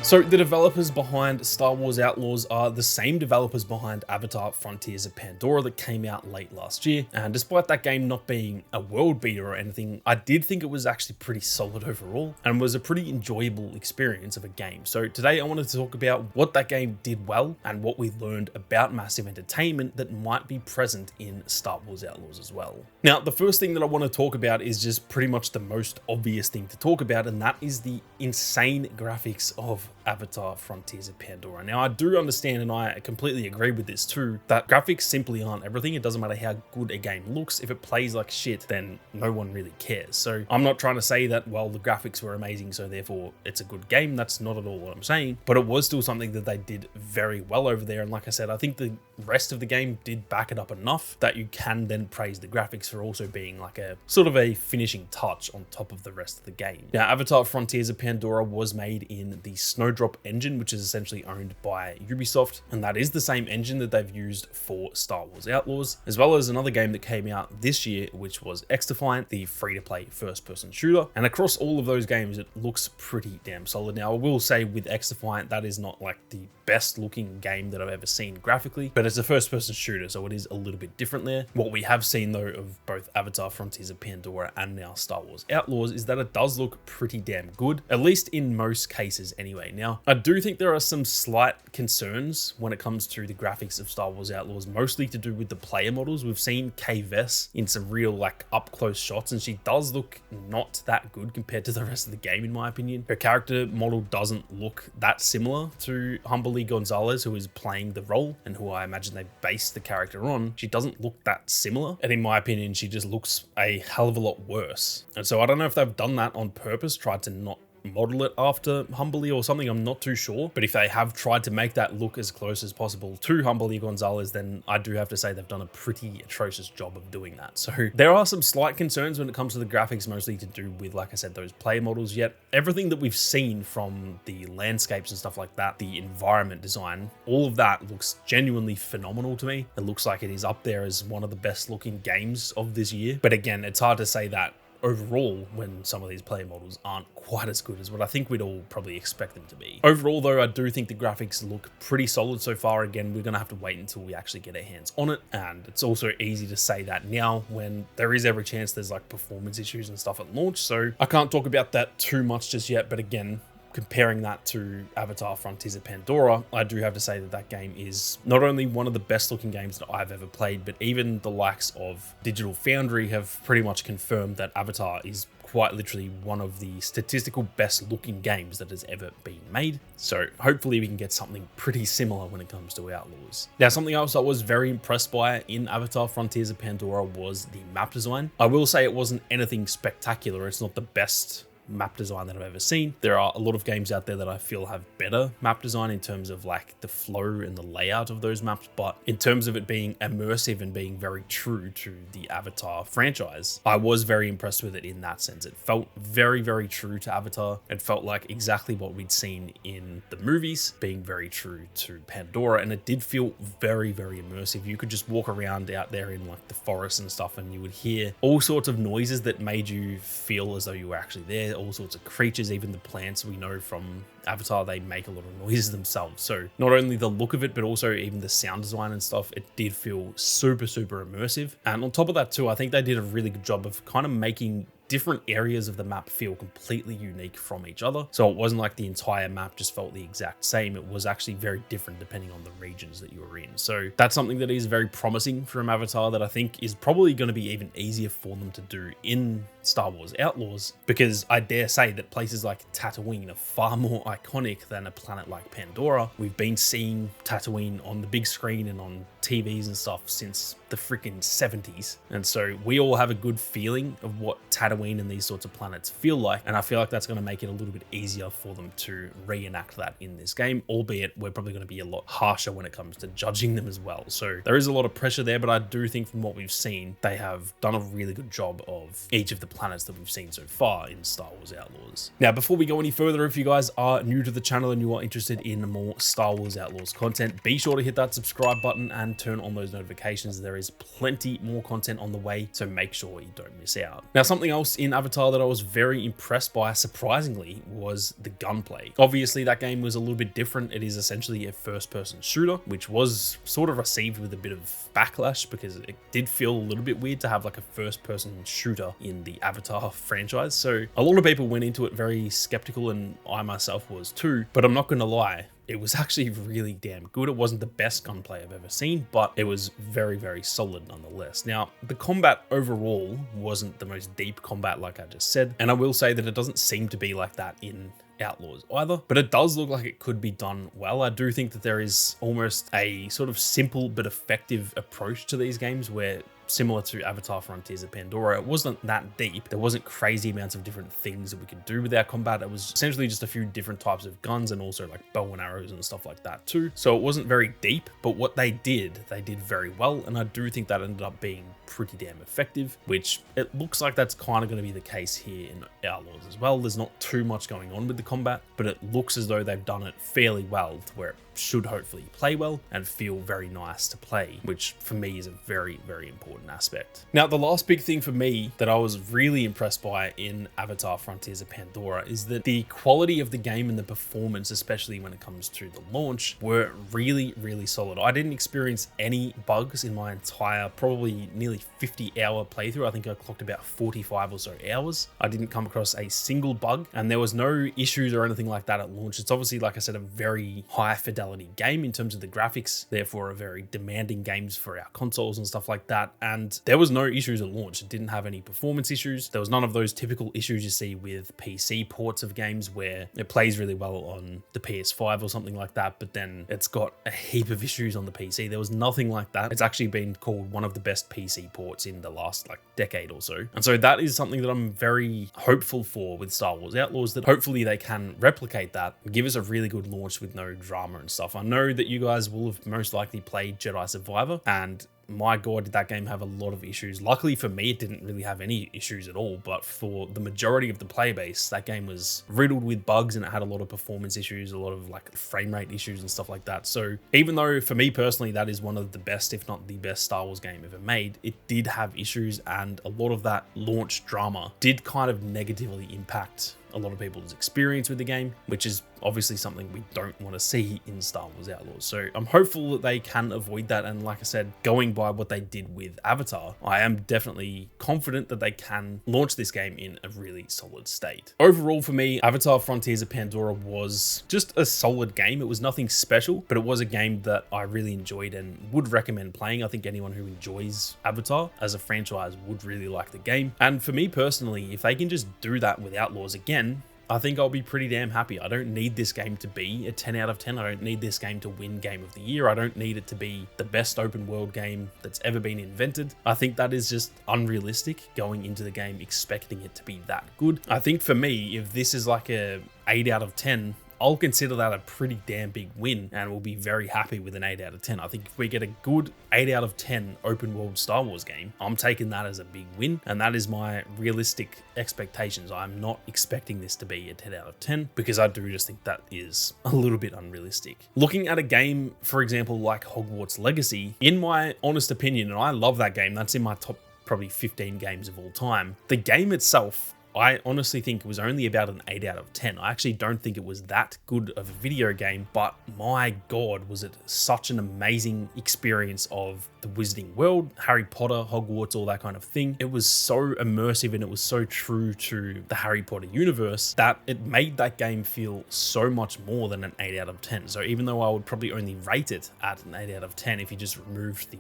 So the developers behind Star Wars Outlaws are the same developers behind Avatar: Frontiers of Pandora that came out late last year, and despite that game not being a world beater or anything, I did think it was actually pretty solid overall and was a pretty enjoyable experience of a game. So today I wanted to talk about what that game did well and what we learned about massive entertainment that might be present in Star Wars Outlaws as well. Now, the first thing that I want to talk about is just pretty much the most obvious thing to talk about, and that is the insane graphics of Avatar: Frontiers of Pandora. Now, I do understand, and I completely agree with this too, that graphics simply aren't everything. It doesn't matter how good a game looks. If it plays like shit, then no one really cares. So I'm not trying to say that, well, the graphics were amazing, so therefore it's a good game. That's not at all what I'm saying, but it was still something that they did very well over there. And like I said, I think the rest of the game did back it up enough that you can then praise the graphics for also being like a sort of a finishing touch on top of the rest of the game. Now, Avatar: Frontiers of Pandora was made in the Snowdrop engine, which is essentially owned by Ubisoft, and that is the same engine that they've used for Star Wars Outlaws, as well as another game that came out this year, which was X-Defiant, the free-to-play first-person shooter. And across all of those games, it looks pretty damn solid. Now, I will say with X-Defiant, that is not like the best looking game that I've ever seen graphically, but it's a first-person shooter, so it is a little bit different there. What we have seen though of both Avatar: Frontiers of Pandora and now Star Wars Outlaws is that it does look pretty damn good, at least in most cases anyway. Now, I do think there are some slight concerns when it comes to the graphics of Star Wars Outlaws, mostly to do with the player models. We've seen Kay Vess in some real like up close shots, and she does look not that good compared to the rest of the game, in my opinion. Her character model doesn't look that similar to Humberly Gonzalez, who is playing the role and who I imagine they based the character on. She doesn't look that similar, and in my opinion, she just looks a hell of a lot worse. And so I don't know if they've done that on purpose, tried to not model it after Humberly or something. I'm not too sure, but if they have tried to make that look as close as possible to Humberly Gonzalez, then I do have to say they've done a pretty atrocious job of doing that. So there are some slight concerns when it comes to the graphics, mostly to do with, like I said, those player models. Yet everything that we've seen from the landscapes and stuff like that, the environment design, all of that looks genuinely phenomenal to me. It looks like it is up there as one of the best looking games of this year. But again, it's hard to say that overall when some of these player models aren't quite as good as what I think we'd all probably expect them to be. Overall though, I do think the graphics look pretty solid so far. Again, we're gonna have to wait until we actually get our hands on it, and it's also easy to say that now when there is every chance there's like performance issues and stuff at launch, so I can't talk about that too much just yet. But again, comparing that to Avatar: Frontiers of Pandora, I do have to say that that game is not only one of the best looking games that I've ever played, but even the likes of Digital Foundry have pretty much confirmed that Avatar is quite literally one of the statistical best looking games that has ever been made. So hopefully we can get something pretty similar when it comes to Outlaws. Now, something else I was very impressed by in Avatar: Frontiers of Pandora was the map design. I will say it wasn't anything spectacular. It's not the best map design that I've ever seen. There are a lot of games out there that I feel have better map design in terms of like the flow and the layout of those maps, but in terms of it being immersive and being very true to the Avatar franchise, I was very impressed with it in that sense. It felt very, very true to Avatar. It felt like exactly what we'd seen in the movies, being very true to Pandora, and it did feel very, very immersive. You could just walk around out there in like the forest and stuff, and you would hear all sorts of noises that made you feel as though you were actually there. All sorts of creatures, even the plants we know from Avatar, they make a lot of noises themselves. So not only the look of it, but also even the sound design and stuff, it did feel super, super immersive. And on top of that too, I think they did a really good job of kind of making different areas of the map feel completely unique from each other. So it wasn't like the entire map just felt the exact same. It was actually very different depending on the regions that you were in. So that's something that is very promising from Avatar that I think is probably going to be even easier for them to do in Star Wars Outlaws, because I dare say that places like Tatooine are far more iconic than a planet like Pandora. We've been seeing Tatooine on the big screen and on TVs and stuff since the freaking 70s. And so we all have a good feeling of what Tatooine and these sorts of planets feel like. And I feel like that's going to make it a little bit easier for them to reenact that in this game, albeit we're probably going to be a lot harsher when it comes to judging them as well. So there is a lot of pressure there, but I do think from what we've seen, they have done a really good job of each of the planets that we've seen so far in Star Wars Outlaws. Now, before we go any further, if you guys are new to the channel and you are interested in more Star Wars Outlaws content, be sure to hit that subscribe button and turn on those notifications. There is plenty more content on the way, so make sure you don't miss out. Now, something else in Avatar that I was very impressed by, surprisingly, was the gunplay. Obviously, that game was a little bit different. It is essentially a first-person shooter, which was sort of received with a bit of backlash because it did feel a little bit weird to have like a first-person shooter in the Avatar franchise. So a lot of people went into it very skeptical, and I myself was too, but I'm not going to lie. It was actually really damn good. It wasn't the best gunplay I've ever seen, but it was very, very solid nonetheless. Now, the combat overall wasn't the most deep combat like I just said, and I will say that it doesn't seem to be like that in Outlaws either, but it does look like it could be done well. I do think that there is almost a sort of simple but effective approach to these games where, similar to Avatar Frontiers of Pandora, it wasn't that deep. There wasn't crazy amounts of different things that we could do with our combat. It was essentially just a few different types of guns and also like bow and arrows and stuff like that too. So it wasn't very deep, but what they did very well. And I do think that ended up being pretty damn effective, which it looks like that's kind of going to be the case here in Outlaws as well. There's not too much going on with the combat, but it looks as though they've done it fairly well to where it should hopefully play well and feel very nice to play, which for me is a very, very important aspect. Now, the last big thing for me that I was really impressed by in Avatar Frontiers of Pandora is that the quality of the game and the performance, especially when it comes to the launch, were really, really solid. I didn't experience any bugs in my entire, probably nearly 50-hour playthrough. I think I clocked about 45 or so hours. I didn't come across a single bug, and there was no issues or anything like that at launch. It's obviously, like I said, a very high fidelity game in terms of the graphics, therefore a very demanding games for our consoles and stuff like that. And there was no issues at launch. It didn't have any performance issues. There was none of those typical issues you see with PC ports of games where it plays really well on the PS5 or something like that, but then it's got a heap of issues on the PC. There was nothing like that. It's actually been called one of the best PC ports in the last like decade or so. And so that is something that I'm very hopeful for with Star Wars Outlaws, that hopefully they can replicate that and give us a really good launch with no drama and stuff. I know that you guys will have most likely played Jedi Survivor, and my god, did that game have a lot of issues. Luckily for me, it didn't really have any issues at all, but for the majority of the player base, that game was riddled with bugs and it had a lot of performance issues, a lot of like frame rate issues and stuff like that. So even though for me personally, that is one of the best, if not the best Star Wars game ever made, it did have issues, and a lot of that launch drama did kind of negatively impact a lot of people's experience with the game, which is obviously something we don't want to see in Star Wars Outlaws. So I'm hopeful that they can avoid that. And like I said, going by what they did with Avatar, I am definitely confident that they can launch this game in a really solid state. Overall for me, Avatar Frontiers of Pandora was just a solid game. It was nothing special, but it was a game that I really enjoyed and would recommend playing. I think anyone who enjoys Avatar as a franchise would really like the game. And for me personally, if they can just do that with Outlaws again, I think I'll be pretty damn happy. I don't need this game to be a 10 out of 10. I don't need this game to win Game of the Year. I don't need it to be the best open world game that's ever been invented. I think that is just unrealistic, going into the game expecting it to be that good. I think for me, if this is like a 8 out of 10, I'll consider that a pretty damn big win, and we'll be very happy with an 8 out of 10. I think if we get a good 8 out of 10 open world Star Wars game, I'm taking that as a big win, and that is my realistic expectations. I'm not expecting this to be a 10 out of 10 because I do just think that is a little bit unrealistic. Looking at a game, for example, like Hogwarts Legacy, in my honest opinion, and I love that game, that's in my top probably 15 games of all time, the game itself, I honestly think it was only about an 8 out of 10. I actually don't think it was that good of a video game, but my god, was it such an amazing experience of the Wizarding World, Harry Potter, Hogwarts, all that kind of thing. It was so immersive and it was so true to the Harry Potter universe that it made that game feel so much more than an 8 out of 10. So even though I would probably only rate it at an 8 out of 10 if you just removed the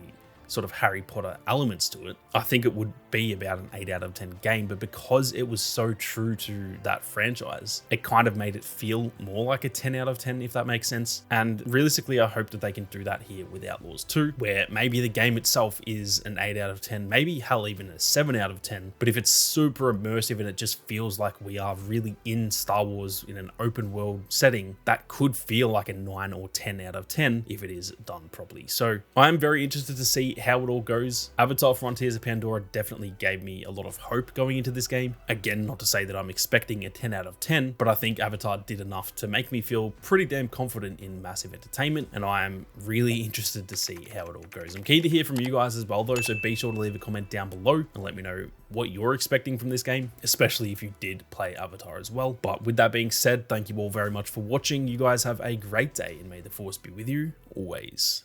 sort of Harry Potter elements to it, I think it would be about an 8 out of 10 game. But because it was so true to that franchise, it kind of made it feel more like a 10 out of 10, if that makes sense. And realistically, I hope that they can do that here with Outlaws 2, where maybe the game itself is an 8 out of 10, maybe hell even a 7 out of 10. But if it's super immersive and it just feels like we are really in Star Wars in an open world setting, that could feel like a 9 or 10 out of 10 if it is done properly. So I'm very interested to see how it all goes. Avatar Frontiers of Pandora definitely gave me a lot of hope going into this game. Again, not to say that I'm expecting a 10 out of 10, but I think Avatar did enough to make me feel pretty damn confident in massive entertainment, and I am really interested to see how it all goes. I'm keen to hear from you guys as well though, so be sure to leave a comment down below and let me know what you're expecting from this game, especially if you did play Avatar as well. But with that being said, thank you all very much for watching. You guys have a great day, and may the force be with you always.